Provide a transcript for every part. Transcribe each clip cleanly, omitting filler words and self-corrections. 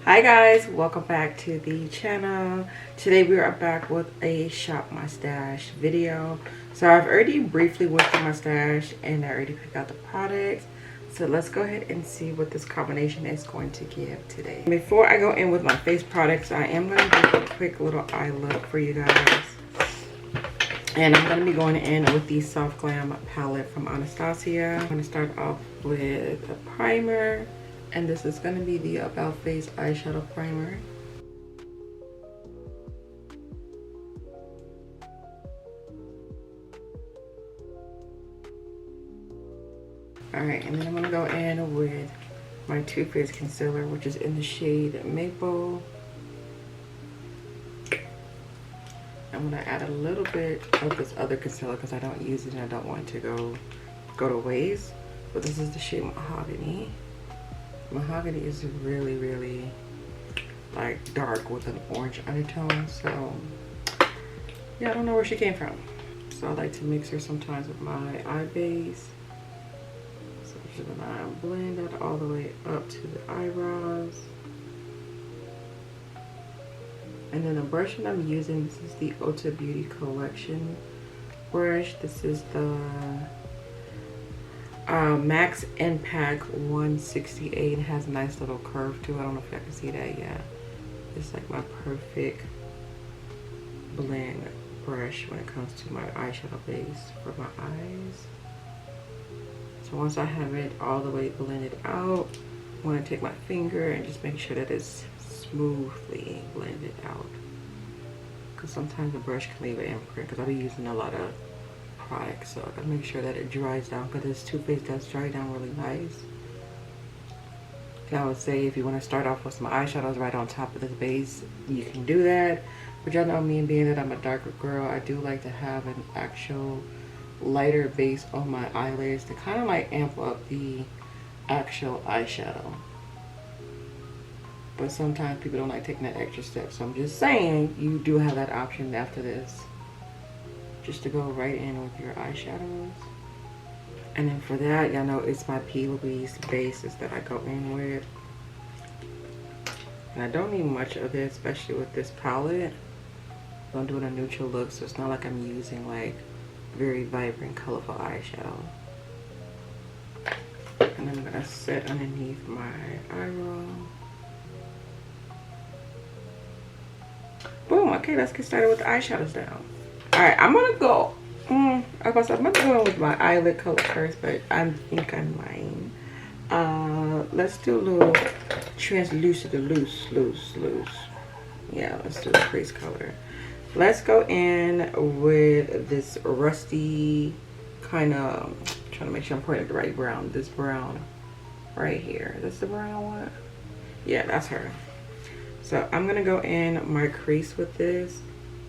Hi guys, welcome back to the channel. Today we are back with a shop my stash video. So I've already briefly went through my stash and I already picked out the products. So let's go ahead and see what this combination is going to give today. Before I go in with my face products, I am going to do a quick little eye look for you guys. And I'm going to be going in with the Soft Glam palette from Anastasia. I'm going to start off with a primer. And this is going to be the About Face eyeshadow primer. Alright, and then I'm going to go in with my Too Faced concealer, which is in the shade Maple. I'm going to add a little bit of this other concealer because I don't use it and I don't want it to go to waste. But this is the shade Mahogany. Mahogany is really like dark with an orange undertone, so yeah, I don't know where she came from. So I like to mix her sometimes with my eye base. So I'm just gonna blend that all the way up to the eyebrows. And then the brush that I'm using, this is the Ulta Beauty collection brush. This is the Max Impact 168. It has a nice little curve to it. I don't know if y'all can see that. Yeah, it's like my perfect blend brush when it comes to my eyeshadow base for my eyes. So once I have it all the way blended out, I want to take my finger and just make sure that it's smoothly blended out, because sometimes the brush can leave an imprint, because I'll be using a lot of product, so I gotta make sure that it dries down, because this Too Faced does dry down really nice. And I would say if you want to start off with some eyeshadows right on top of this base, you can do that. But y'all know me, and being that I'm a darker girl, I do like to have an actual lighter base on my eyelids to kind of like amp up the actual eyeshadow. But sometimes people don't like taking that extra step, so I'm just saying you do have that option after this, just to go right in with your eyeshadows. And then for that, y'all know it's my P. Louise bases that I go in with. And I don't need much of it, especially with this palette. I'm doing a neutral look, so it's not like I'm using like very vibrant, colorful eyeshadow. And I'm gonna set underneath my eye roll. Boom, okay, let's get started with the eyeshadows down. Alright, I'm gonna go. I'm gonna go in with my eyelid color first, but I think I'm lying. Let's do a little translucent, loose. Yeah, let's do the crease color. Let's go in with this rusty kind of, trying to make sure I'm putting the right brown. This brown right here. That's the brown one. Yeah, that's her. So I'm gonna go in my crease with this.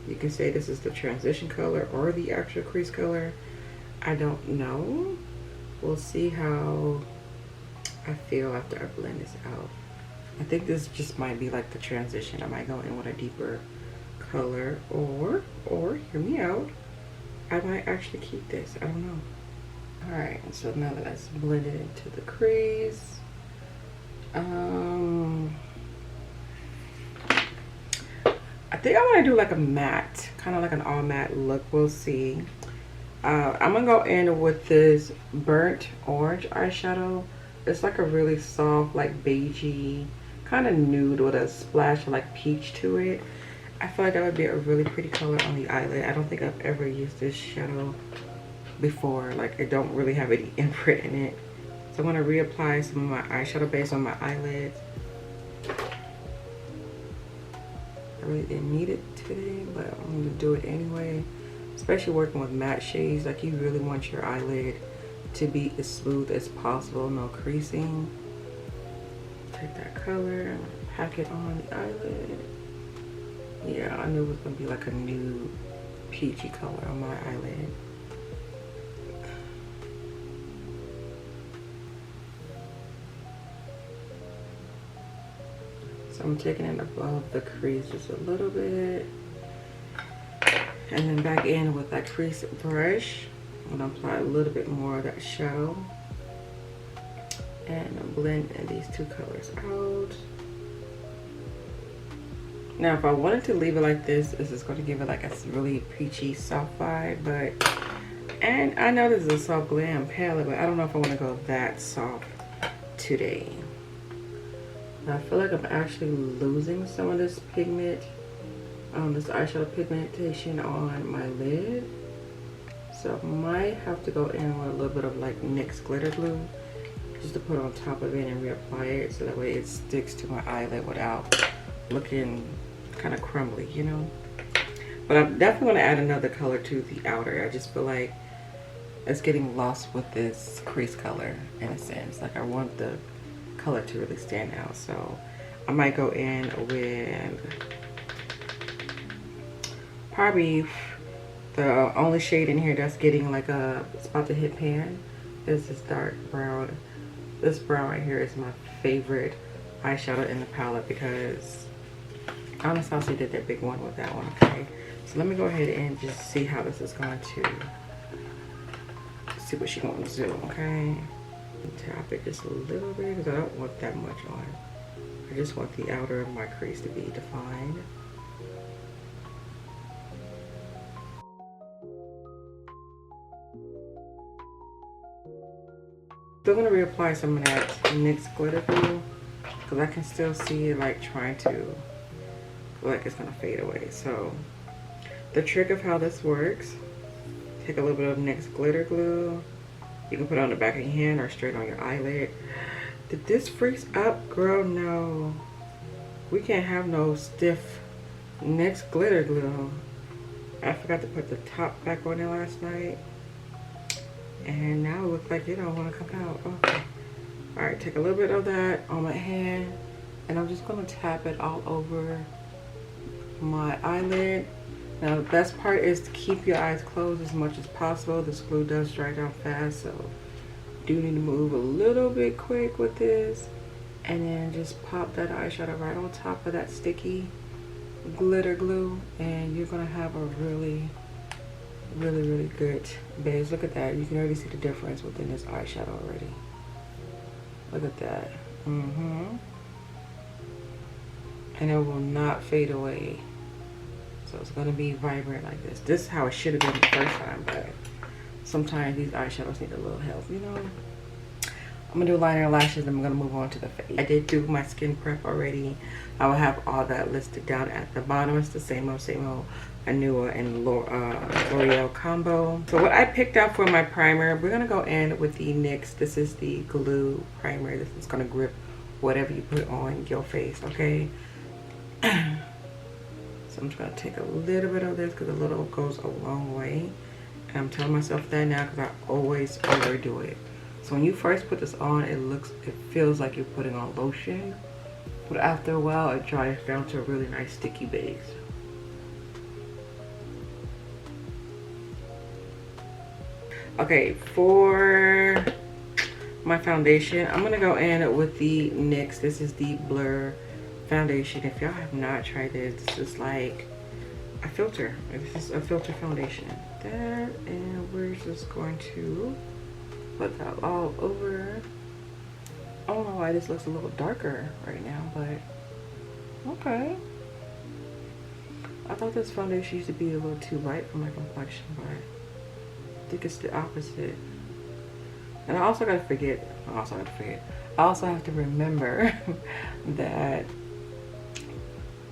You can say this is the transition color or the actual crease color. I don't know. We'll see how I feel after I blend this out. I think this just might be like the transition. I might go in with a deeper color, or hear me out, I might actually keep this. I don't know. Alright, so now that that's blended into the crease, I think I want to do like a matte, kind of like an all matte look. We'll see. I'm gonna go in with this burnt orange eyeshadow. It's like a really soft, like beigey, kind of nude with a splash of like peach to it. I feel like that would be a really pretty color on the eyelid. I don't think I've ever used this shadow before. Like, I don't really have any imprint in it. So I'm gonna reapply some of my eyeshadow base on my eyelids. I really didn't need it today, but I'm gonna do it anyway. Especially working with matte shades, like you really want your eyelid to be as smooth as possible, no creasing. Take that color and pack it on the eyelid. Yeah, I knew it was gonna be like a nude peachy color on my eyelid. So I'm taking it above the crease just a little bit. And then back in with that crease brush. I'm gonna apply a little bit more of that shadow. And blend these two colors out. Now, if I wanted to leave it like this is going to give it like a really peachy, soft vibe. But, and I know this is a soft glam palette, but I don't know if I want to go that soft today. I feel like I'm actually losing some of this pigment, this eyeshadow pigmentation on my lid. So I might have to go in with a little bit of like NYX glitter glue just to put on top of it and reapply it so that way it sticks to my eyelid without looking kind of crumbly, you know. But I'm definitely going to add another color to the outer. I just feel like it's getting lost with this crease color in a sense. Like I want the color to really stand out, so I might go in with probably the only shade in here that's getting like a, it's about to hit pan, is this dark brown. This brown right here is my favorite eyeshadow in the palette because Anastasia did that big one with that one. Okay, so let me go ahead and just see how this is going to, see what she's going to do. Okay, tap it just a little bit because I don't want that much on. I just want the outer of my crease to be defined. Still gonna reapply some of that NYX glitter glue because I can still see it like trying to feel like it's gonna fade away. So the trick of how this works, take a little bit of NYX glitter glue. You can put it on the back of your hand or straight on your eyelid. Did this freeze up? Girl, no. We can't have no stiff NYX glitter glue. I forgot to put the top back on there last night. And now it looks like it don't want to come out. Okay. Alright, take a little bit of that on my hand. And I'm just going to tap it all over my eyelid. Now the best part is to keep your eyes closed as much as possible. This glue does dry down fast, so do need to move a little bit quick with this. And then just pop that eyeshadow right on top of that sticky glitter glue. And you're going to have a really good base. Look at that. You can already see the difference within this eyeshadow already. Look at that. And it will not fade away. So it's going to be vibrant like this. This is how it should have been the first time, but sometimes these eyeshadows need a little help, you know. I'm going to do liner and lashes, and I'm going to move on to the face. I did do my skin prep already. I will have all that listed down at the bottom. It's the same old Anua and L'Oreal combo. So what I picked out for my primer, we're going to go in with the NYX. This is the Glue Primer. This is going to grip whatever you put on your face, okay? So I'm just going to take a little bit of this because a little goes a long way. And I'm telling myself that now because I always overdo it. So when you first put this on, it feels like you're putting on lotion. But after a while, it dries down to a really nice sticky base. Okay, for my foundation, I'm going to go in with the NYX. This is the Blur Foundation. If y'all have not tried this, this is like a filter. This is a filter foundation. That, and we're just going to put that all over. I don't know why this looks a little darker right now, but okay. I thought this foundation used to be a little too light for my complexion, but I think it's the opposite. And I also have to remember that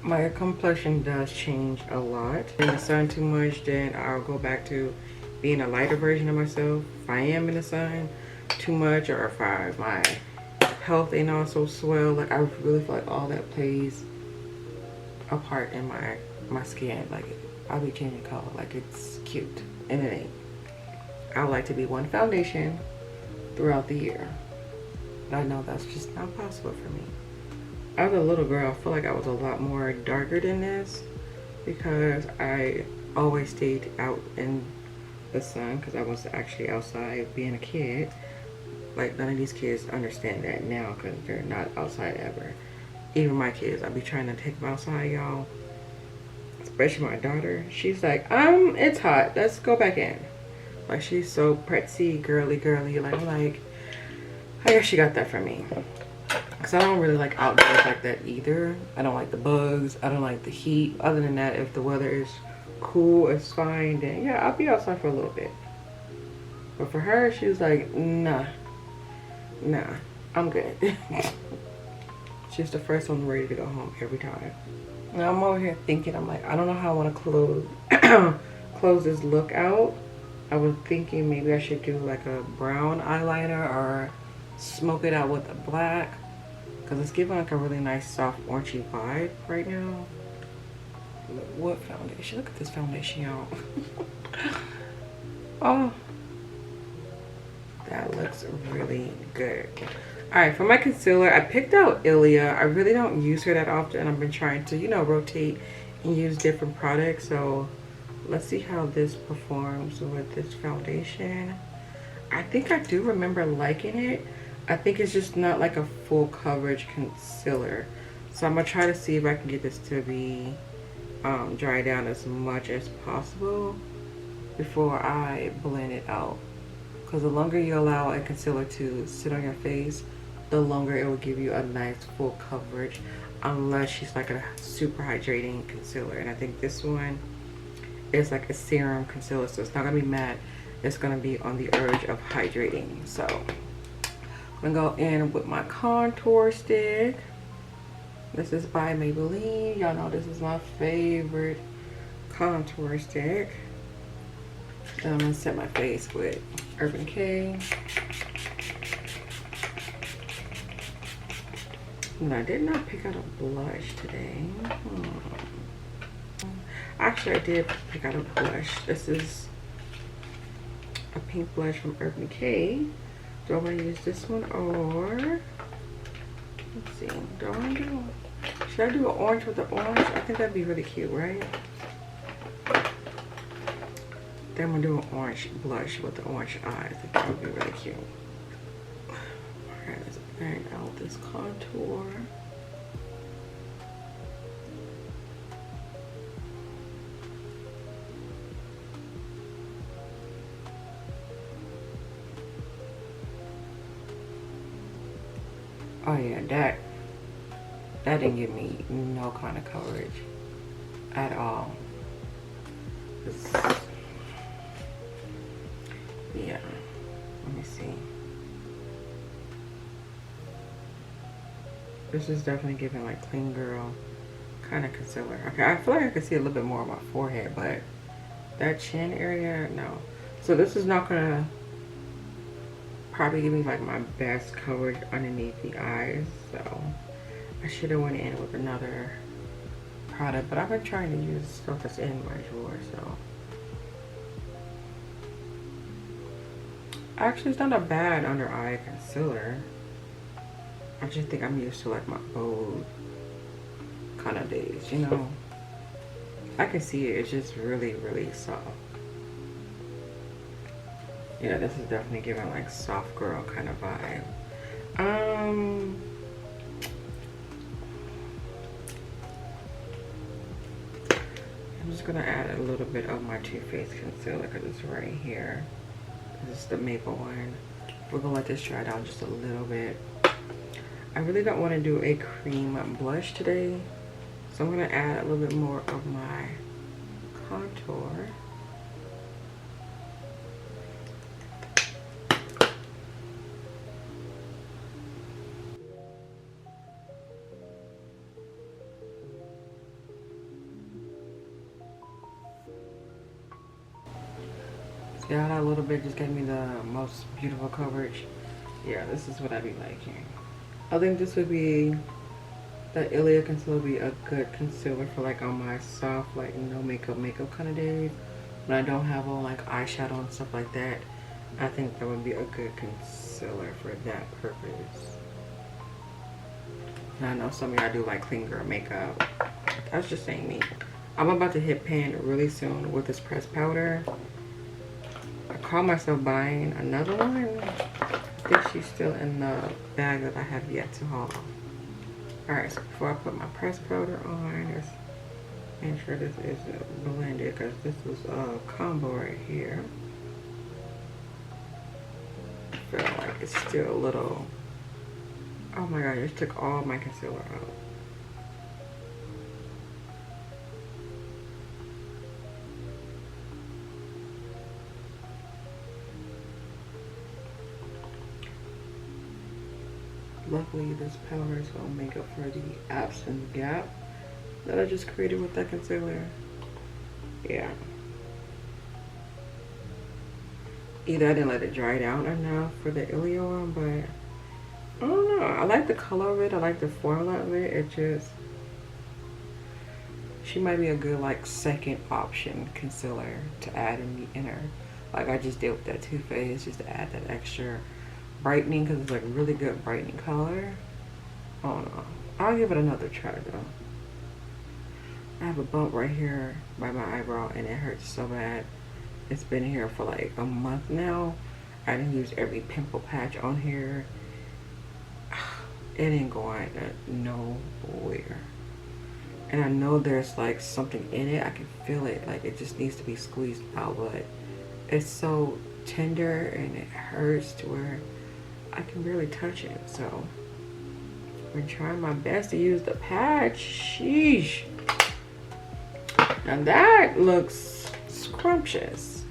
my complexion does change a lot. In the sun too much, then I'll go back to being a lighter version of myself. If I am in the sun too much, or if my health ain't also swell, like I really feel like all that plays a part in my skin. Like I'll be changing color, like it's cute, and it ain't. I like to be one foundation throughout the year. I know that's just not possible for me. As a little girl, I feel like I was a lot more darker than this because I always stayed out in the sun because I was actually outside being a kid. Like none of these kids understand that now because they're not outside ever. Even my kids, I be trying to take them outside, y'all. Especially my daughter. She's like, it's hot. Let's go back in. Like she's so pretty, girly. Like I'm like, I guess she got that from me. because I don't really like outdoors like that either. I don't like the bugs. I don't like the heat. Other than that, if the weather is cool, it's fine, then yeah, I'll be outside for a little bit. But for her, she was like, nah, I'm good. She's the first one ready to go home every time. Now I'm over here thinking, I'm like, I don't know how I want to close this look out. I was thinking maybe I should do like a brown eyeliner or smoke it out with a black, because it's giving like a really nice soft orangey vibe right now. What foundation? Look at this foundation, y'all. Oh, that looks really good. All right, for my concealer, I picked out Ilia. I really don't use her that often. I've been trying to, you know, rotate and use different products. So let's see how this performs with this foundation. I think I do remember liking it. I think it's just not like a full coverage concealer. So I'm gonna try to see if I can get this to be dry down as much as possible before I blend it out. Because the longer you allow a concealer to sit on your face, the longer it will give you a nice full coverage, unless she's like a super hydrating concealer. And I think this one is like a serum concealer, so it's not gonna be matte. It's gonna be on the urge of hydrating. So I'm gonna go in with my contour stick. This is by Maybelline. Y'all know this is my favorite contour stick. Then I'm gonna set my face with Urban Decay. And I did not pick out a blush today. Actually, I did pick out a blush. This is a pink blush from Urban Decay. Do I want to use this one or, let's see, do I want to do, should I do an orange with the orange? I think that'd be really cute, right? Then I'm gonna do an orange blush with the orange eyes. I think that would be really cute. Alright, let's bang out this contour. Oh yeah, that didn't give me no kind of coverage at all. Yeah, let me see. This is definitely giving like clean girl kind of concealer. Okay, I feel like I can see a little bit more on my forehead, but that chin area, no. So this is not gonna probably give me like my best coverage underneath the eyes. So I should have went in with another product, but I've been trying to use stuff that's in my drawer. So actually, it's not a bad under eye concealer. I just think I'm used to like my bold kind of days, you know. I can see it. It's just really, really soft. Yeah, this is definitely giving like soft girl kind of vibe. I'm just gonna add a little bit of my Too Faced concealer because it's right here. This is the maple one. We're gonna let this dry down just a little bit. I really don't want to do a cream blush today, so I'm gonna add a little bit more of my contour. Yeah, that little bit just gave me the most beautiful coverage. Yeah, this is what I be liking. I think this would be, the Ilia concealer would be a good concealer for like on my soft, like no makeup kind of days. When I don't have on like eyeshadow and stuff like that, I think that would be a good concealer for that purpose. And I know some of y'all do like clean girl makeup. That's just saying me. I'm about to hit pan really soon with this pressed powder. I caught myself buying another one. I think she's still in the bag that I have yet to haul. Alright, so before I put my pressed powder on, let's make sure this is blended because this is a combo right here. I feel like it's still a little Oh my god, I just took all my concealer out. Luckily, this powder is going to make up for the absence gap that I just created with that concealer. Yeah. Either I didn't let it dry down enough for the Ilia one, but I don't know. I like the color of it. I like the formula of it. It just... She might be a good, like, second option concealer to add in the inner. Like I just did with that Too Faced, just to add that extra brightening, because it's like a really good brightening color. I don't know. I'll give it another try though. I have a bump right here by my eyebrow and it hurts so bad. It's been here for like a month now. I didn't use every pimple patch on here. It ain't going nowhere. And I know there's like something in it. I can feel it. Like it just needs to be squeezed out, but it's so tender and it hurts to where I can barely touch it. So I've been trying my best to use the patch. Sheesh. Now that looks scrumptious.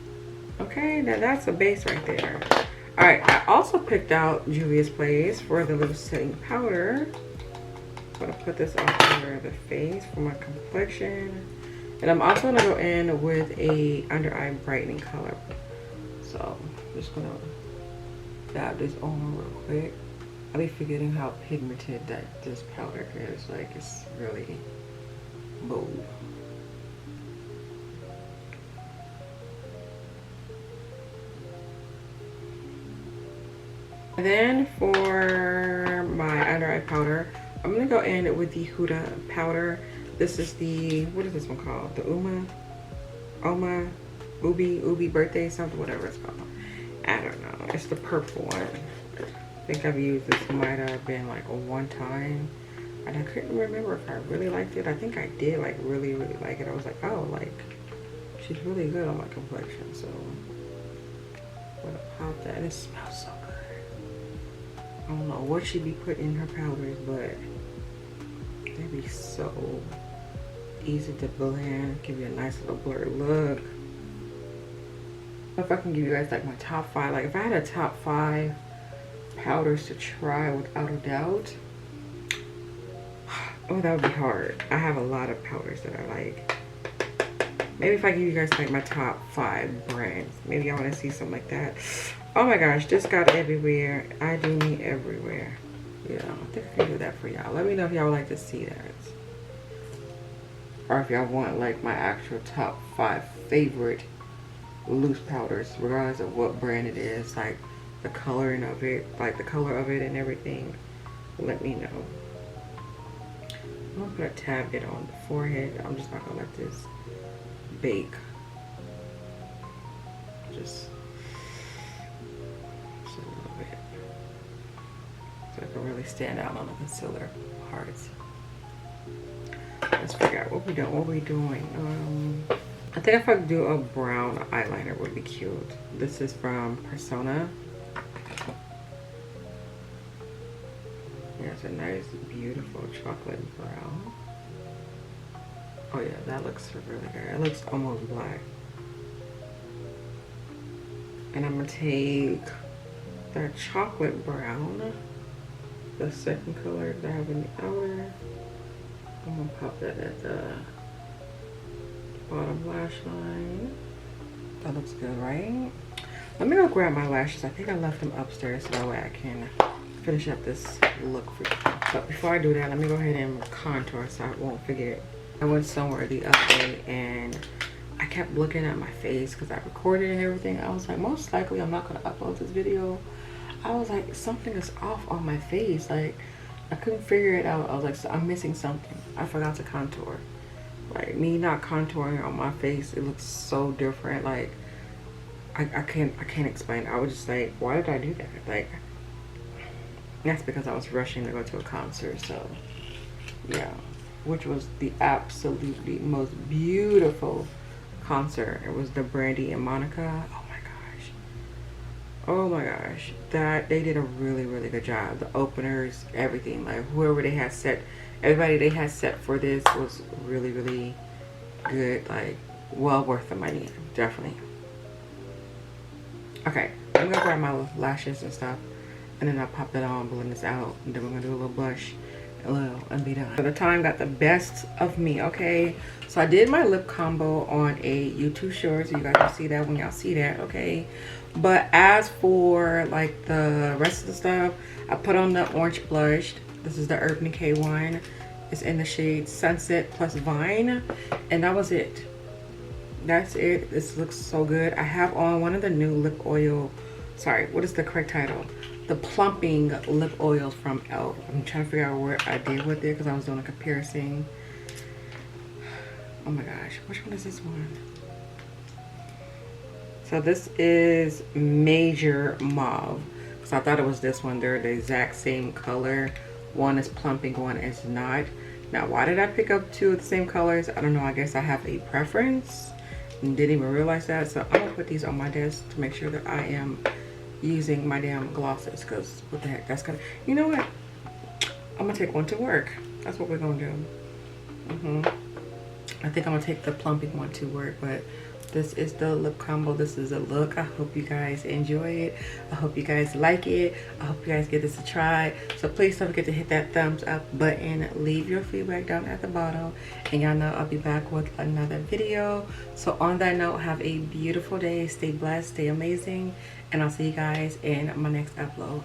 Okay, now that's a base right there. All right, I also picked out Juvias Place for the little setting powder. I'm gonna put this all over the face for my complexion. And I'm also gonna go in with a under eye brightening color. So I'm just gonna dab this on real quick. I'll be forgetting how pigmented that this powder is. Like it's really bold. And then for my under eye powder, I'm gonna go in with the Huda powder. This is the, what is this one called? The Ubi birthday something, whatever it's called. I don't know. It's the purple one. I think I've used this, might have been like a one time. And I couldn't remember if I really liked it. I think I did like really like it. I was like, oh, like she's really good on my complexion. So I'm gonna pop that. And it smells so good. I don't know what she'd be putting in her powders, but they'd be so easy to blend, give you a nice little blurred look. If I can give you guys like my top 5, like if I had a top 5 powders to try without a doubt, oh, that would be hard. I have a lot of powders that I like. Maybe if I give you guys like my top 5 brands, maybe I want to see something like that. Oh my gosh, this got everywhere. I do me everywhere. Yeah, I think I can do that for y'all. Let me know if y'all would like to see that. Or if y'all want like my actual top 5 favorite loose powders, regardless of what brand it is, like the coloring of it, like the color of it and everything. Let me know. I'm gonna put a tad bit on the forehead. I'm just not gonna let this bake. Just a little bit. So I can really stand out on the concealer parts. Let's figure out what we doing. I think if I could do a brown eyeliner would be cute. This is from Persona. Yeah, it's a nice, beautiful chocolate brown. Oh yeah, that looks really good. It looks almost black. And I'm gonna take that chocolate brown, the second color that I have in the outer. I'm gonna pop that at the bottom lash line. That looks good, right? Let me go grab my lashes. I think I left them upstairs so that way I can finish up this look for you. But before I do that, let me go ahead and contour so I won't forget. I went somewhere the other day and I kept looking at my face because I recorded and everything. I was like, most likely I'm not gonna upload this video. I was like, something is off on my face. Like, I couldn't figure it out. I was like, so I'm missing something. I forgot to contour. Like, me not contouring on my face, it looks so different. Like, I can't explain. I was just like, why did I do that? Like, that's because I was rushing to go to a concert. So yeah, which was the absolutely most beautiful concert. It was the Brandy and Monica. Oh my gosh. Oh my gosh, that they did a really good job. The openers, everything, like whoever they had set, everybody they had set for this was really good. Like, well worth the money, definitely. Okay, I'm gonna grab my lashes and stuff, and then I'll pop that on, blend this out, and then we're gonna do a little blush, and be done. So the time got the best of me. Okay, so I did my lip combo on a YouTube short, so you guys will see that when y'all see that. Okay, but as for like the rest of the stuff, I put on the orange blush. This is the Urban Decay one. It's in the shade Sunset plus Vine, and that was it. That's it. This looks so good. I have on one of the new lip oil, sorry, what is the correct title? The plumping lip oils from e.l.f. I'm trying to figure out what I did with it because I was doing a comparison. Oh my gosh, which one is this one? So this is Major Mauve, because I thought it was this one. They're the exact same color. One is plumping, one is not. Now, why did I pick up two of the same colors? I don't know. I guess I have a preference and didn't even realize that. So I'm gonna put these on my desk to make sure that I am using my damn glosses, because what the heck, that's gonna, you know what, I'm gonna take one to work. That's what we're gonna do. I think I'm gonna take the plumping one to work, but this is the lip combo. This is a look. I hope you guys enjoy it. I hope you guys like it. I hope you guys give this a try. So please don't forget to hit that thumbs up button. Leave your feedback down at the bottom. And y'all know I'll be back with another video. So on that note, have a beautiful day. Stay blessed. Stay amazing. And I'll see you guys in my next upload.